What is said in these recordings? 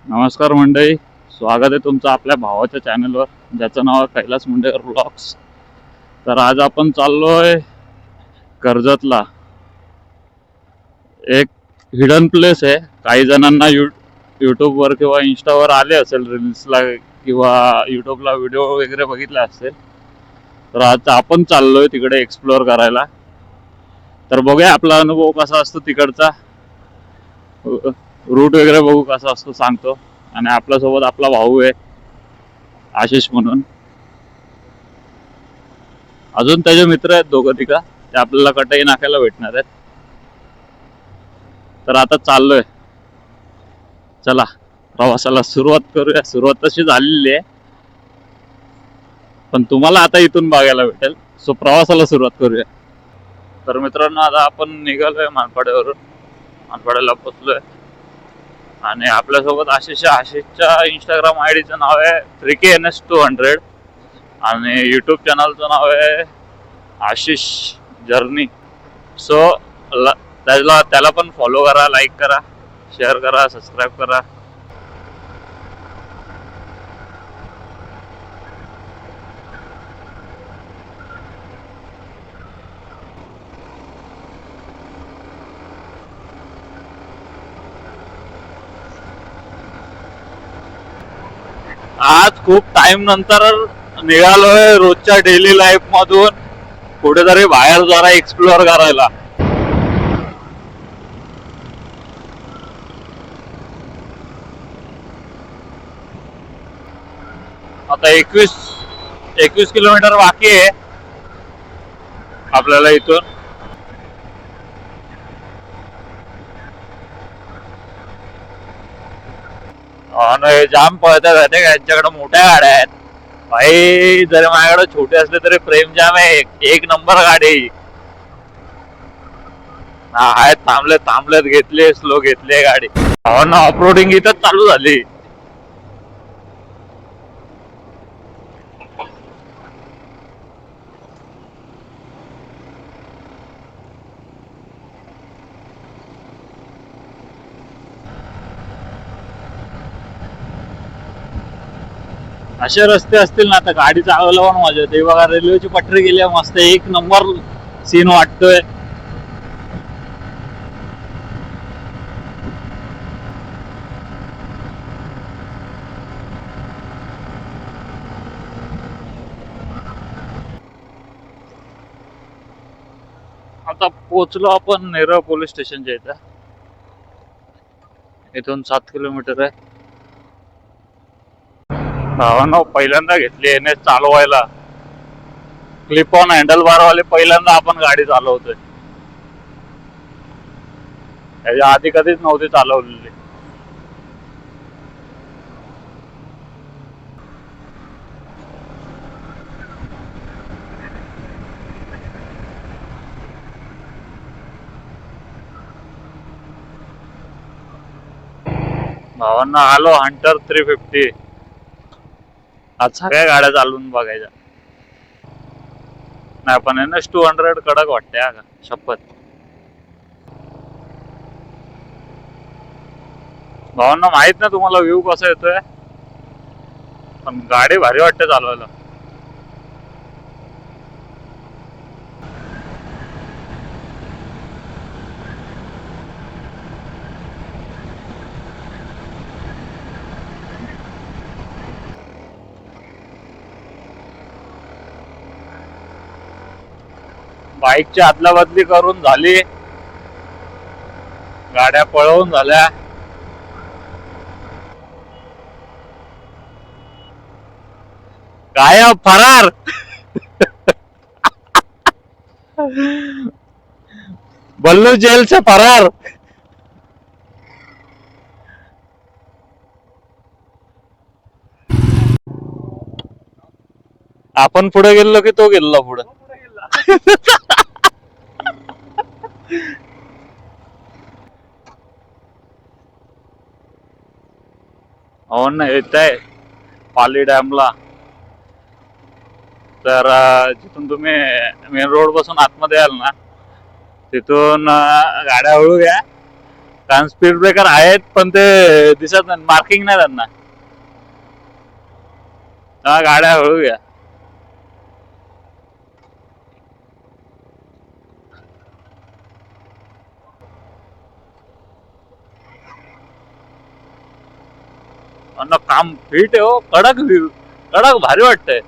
नमस्कार मंडळी, स्वागत आहे तुमचं आपल्या भावाच्या चॅनलवर ज्याचं नाव आहे कैलास मुंडेकर ब्लॉग्स. तर आज आपण चाललोय कर्जतला. एक हिडन प्लेस आहे. काही जणांना यूट्यूबवर किंवा इंस्टावर आले असेल, रील्सला किंवा यूट्यूबला व्हिडिओ वगैरे बघितले असतील. तर आज आपण चाललोय तिकडे एक्सप्लोअर करायला. तर बघूया आपला अनुभव कसा असतो तिकडचा, रूट वगैरे बघू कसा असतो सांगतो. आणि आपल्यासोबत आपला भाऊ आहे आशिष म्हणून, अजून त्याचे मित्र आहेत दोघं तिघं, ते आपल्याला कटाई नाक्याला भेटणार आहेत. तर आता चाललोय, चला प्रवासाला सुरुवात करूया. सुरुवात तशी झालेली आहे, पण तुम्हाला आता इथून बघायला भेटेल. सो प्रवासाला सुरुवात करूया. तर मित्रांनो, आता आपण निघालोय मानपाड्यावरून. मानपाड्याला पोचलोय आणि आपल्यासोबत आशिषच्या इंस्टाग्राम आयडीचं नाव आहे 3KNS200 आणि यूट्यूब चॅनलचं नाव आहे आशिष जर्नी. सो त्याला पण फॉलो करा, लाईक करा, शेअर करा, सबस्क्राईब करा. आज खूप टाइम नंतर निघालोय रोजच्या डेली लाईफ मधून कुठेतरी बाहेर जरा एक्सप्लोअर करायला. आता 21 किलोमीटर बाकी आहे आपल्याला इथून. जाम पळतात का यांच्याकडे मोठ्या गाड्या आहेत भाई. जरी माझ्याकडे छोटे असले तरी प्रेम जाम आहे. एक नंबर गाडी आहेत. थांबलेत घेतले, स्लो घेतले गाडी. हो ना, ऑफरोडिंग इथंच चालू झाली. असे रस्ते असतील ना आता गाडी चालवायला पण मजा येते. बघा, रेल्वेची पटरी गेली मस्त, एक नंबर सीन वाटतोय. आता पोचलो आपण नेरळ पोलीस स्टेशनच्या इथं. इथून 7 किलोमीटर आहे. भावांनो, पहिल्यांदा घेतली NS चालवायला. क्लिप ऑन हँडल बार वाले पहिल्यांदा आपण गाडी चालवतोय. त्याच्या आधी कधीच नव्हती चालवलेली. भावांना आलो हंटर 350. आज सगळ्या गाड्या चालवून बघायच्या. नाही पण NS200 कडक वाटते हा का, शपथ. भावांना माहित ना तुम्हाला व्ह्यू कसा येतोय, पण गाडी भारी वाटते चालवायला. बाईकची आदला बदली करून झाली, गाड्या पळवून झाल्या. गायब, फरार. बल्लू जेल से फरार. आपण पुढे गेलो की तो गेलो पुढे. हो ना, येत आहे पाली डॅमला. तर जिथून तुम्ही मेन रोड पासून आतमध्ये याल ना, तिथून गाड्या हळू घ्या. कारण स्पीड ब्रेकर आहेत पण ते दिसत नाही, मार्किंग नाही त्यांना. हा गाड्या हळू घ्या. अन्न काम फिट आहे हो, कडक व्ह्यू, कडक भारी वाटतंय.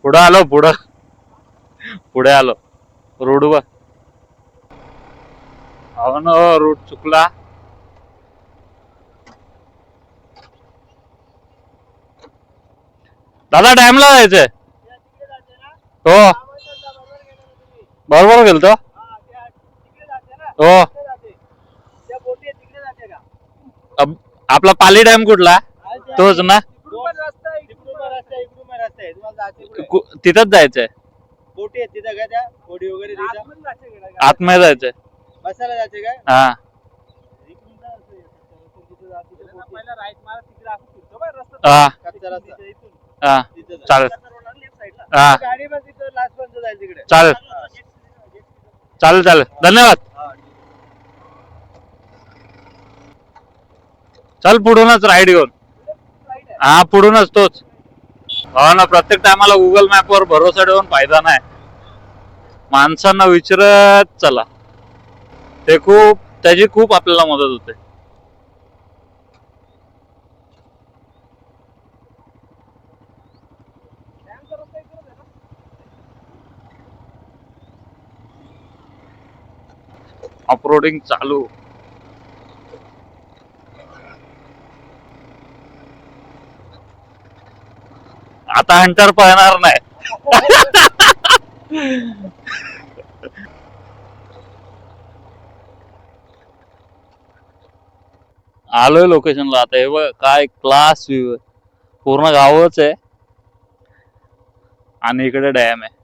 पुढे आलो, पुढे आलो रोडवर. हो ना, रूट चुकला. दादा डॅमला जायचंय. हो बरोबर गेलतो. हो आपला पाली डॅम कुठला? तोच ना. तिथंच जायचंय. बोटी आहेत तिथं, काय त्या बोटी वगैरे आतमध्ये जायचंय. बसायला जायचंय काय? हा हा चालेल. हा चालेल चालेल चालेल, धन्यवाद. चल पुढूनच राईड घेऊन. हा पुढूनच तोच. हो ना, प्रत्येक टायमाला गुगल मॅप वर भरोसा ठेवून फायदा नाही. माणसांना विचारत चला, ते त्याची खूप आपल्याला मदत होते. ऑफरोडिंग चालू. आता हंटर पळणार नाही. आलोय लोकेशनला. आता हे बघ काय क्लास व्ह्यू आहे. पूर्ण गावच आहे आणि इकडे डॅम आहे.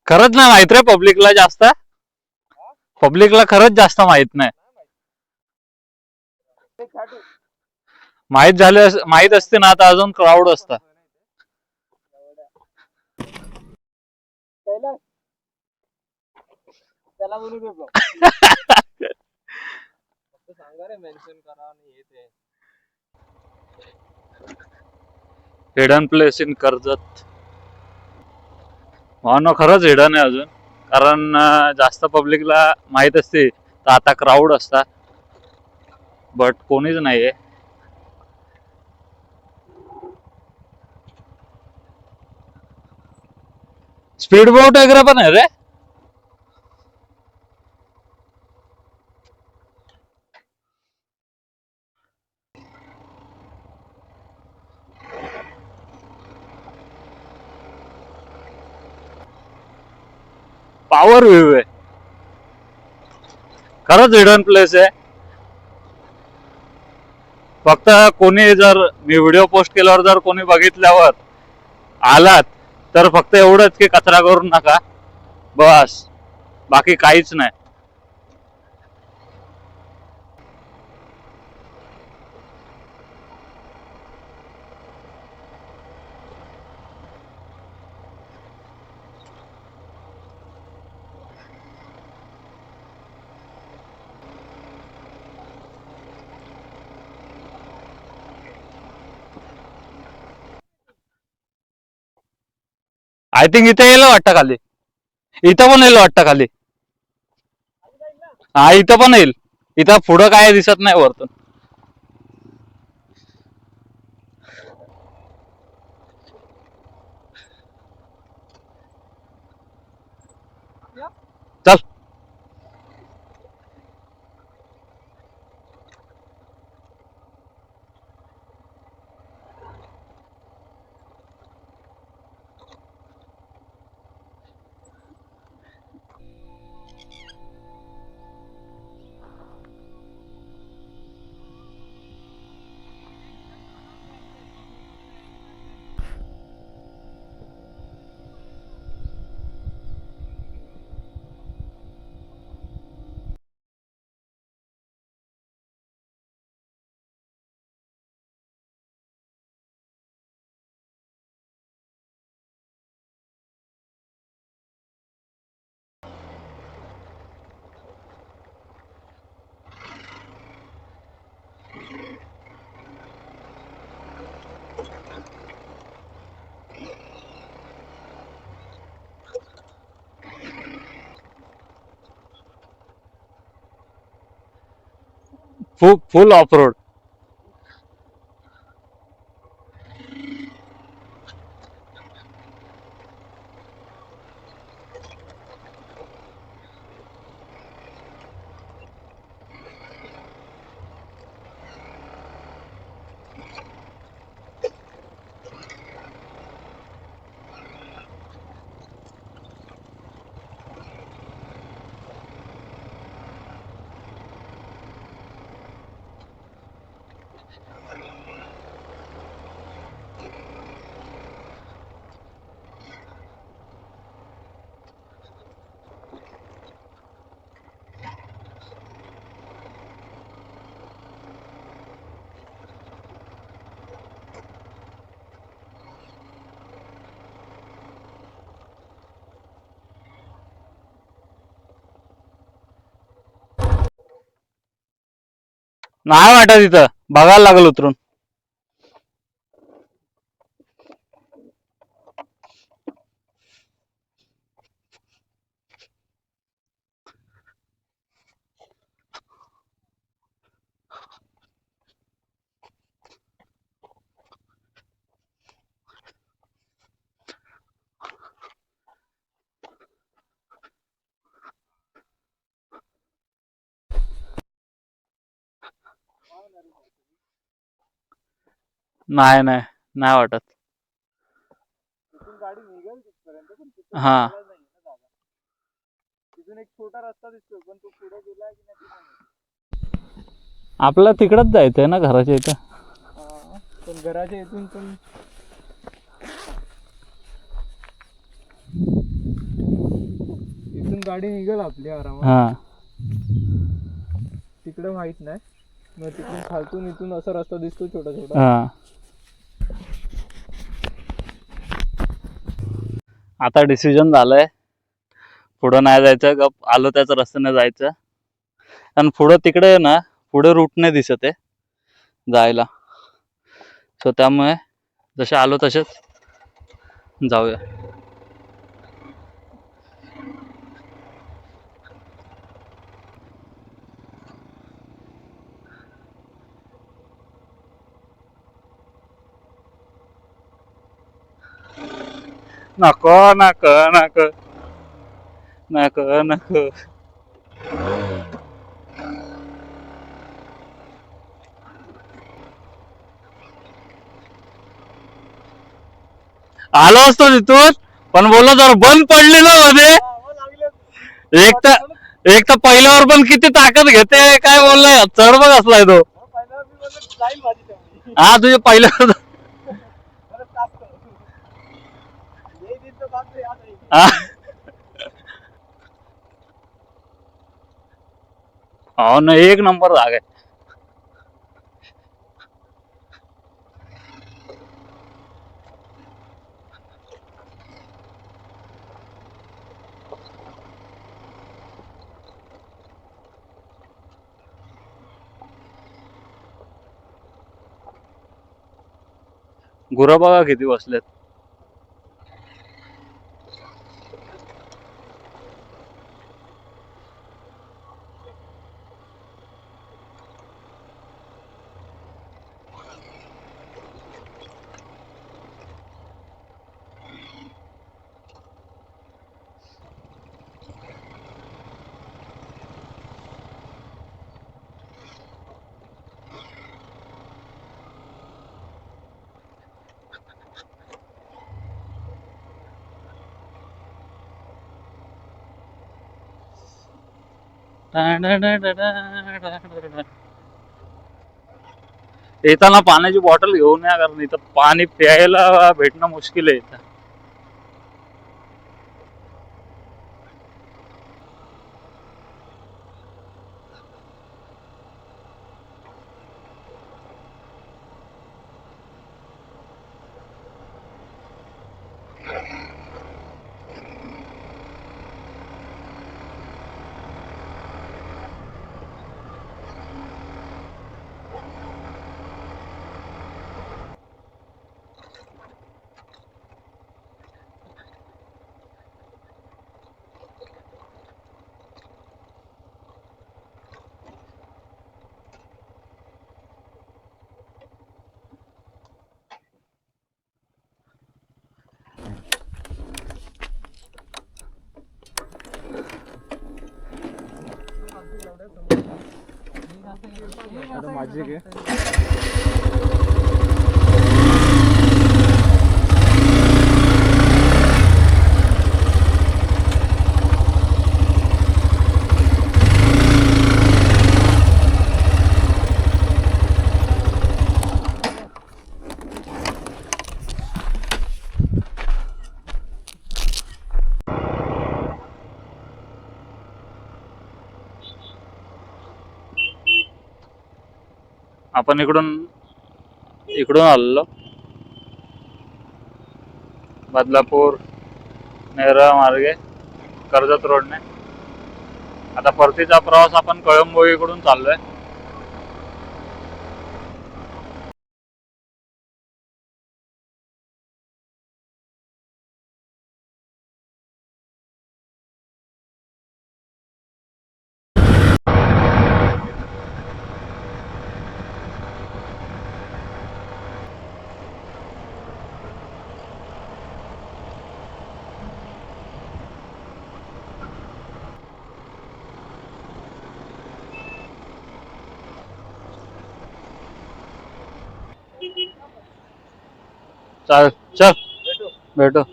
खरंच नाही माहित रे पब्लिकला जास्त. पब्लिकला खरंच जास्त माहित नाही. माहित असते ना आता अजून क्राऊड असता. त्याला बोलू दे सांगा रे, मेन्शन करा. Hidden place in Karjat. हो ना, खरंच हिडन आहे अजून. कारण जास्त पब्लिकला माहित असते तर आता क्राऊड असता, बट कोणीच नाहीये. स्पीड बोट वगैरे पण आहे रे. पॉवर व्ह्यू आहे. खरंच हिडन प्लेस आहे. फक्त कोणी जर मी व्हिडिओ पोस्ट केल्यावर जर कोणी बघितल्यावर आलात तर फक्त एवढंच की कचरा करू नका, बस. बाकी काहीच नाही. आय थिंक इथे येईल वाटतं खाली. इथं पण येईल वाटतं खाली. हा इथं पण येईल. इथं पुढं काय दिसत नाही वरतून. चल फुल ऑफ रोड. नाही वाटत इथं, बघायला लागल उतरून. नाही नाही नाही वाटत. गाडी निघेल तिथपर्यंत, पण तिथून हा. निघायला नाही ना जागा. तिथून एक छोटा रस्ता दिसतो, पण तो पुढे गेला की नाही. आपल्याला तिकडच जायचंय ना घराच्या इथं. पण घराच्या इथून पण इथून गाडी निघेल आपली आरामात. हा. तिकडे माहित नाही, मग तिकडून खालतून इथून असा रस्ता दिसतो छोटा छोटा. हा. आता डिसिजन झालंय, पुढं नाही जायचं, गप आलो त्याच रस्त्याने जायचं. आणि पुढं तिकडे ना, पुढे रूट नाही दिसत आहे जायला. सो त्यामुळे जसे आलो तसेच जाऊया. नको नको नको नको नको. आलो असतो तिथून, पण बोललो जर बंद पडली ना मध्ये, एक तर पहिल्यावर पण किती ताकद घेते, काय बोललाय चढ बघ असलाय तो. हा तुझे पहिल्यावर हो ना, एक नंबर जागा आहे. गुरं बघा किती बसलेत. येताना पाण्याची बॉटल घेऊन या, कारण इथं पाणी प्यायला भेटणं मुश्किल आहे इथं. आता माझी घे. आपण इकडून आलेलो बदलापूर नेरळ मार्गे कर्जत रोडने. आता परतीचा प्रवास आपण कळंबोळी कडून चाललोय. चल चल भेटू.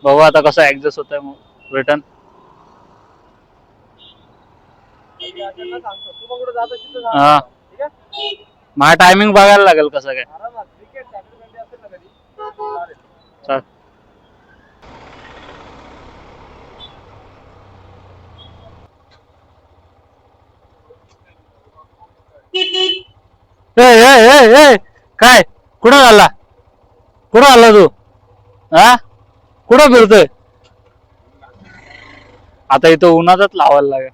बघू आता कसं ऍडजस्ट होतंय मग रिटर्न. हा माझा टायमिंग बघायला लागेल कसं काय. चल ए ए ए ए काय कुठं आला तू? हा कुठं फिरतोय? आता इथं उन्हातच लावायला लागेल.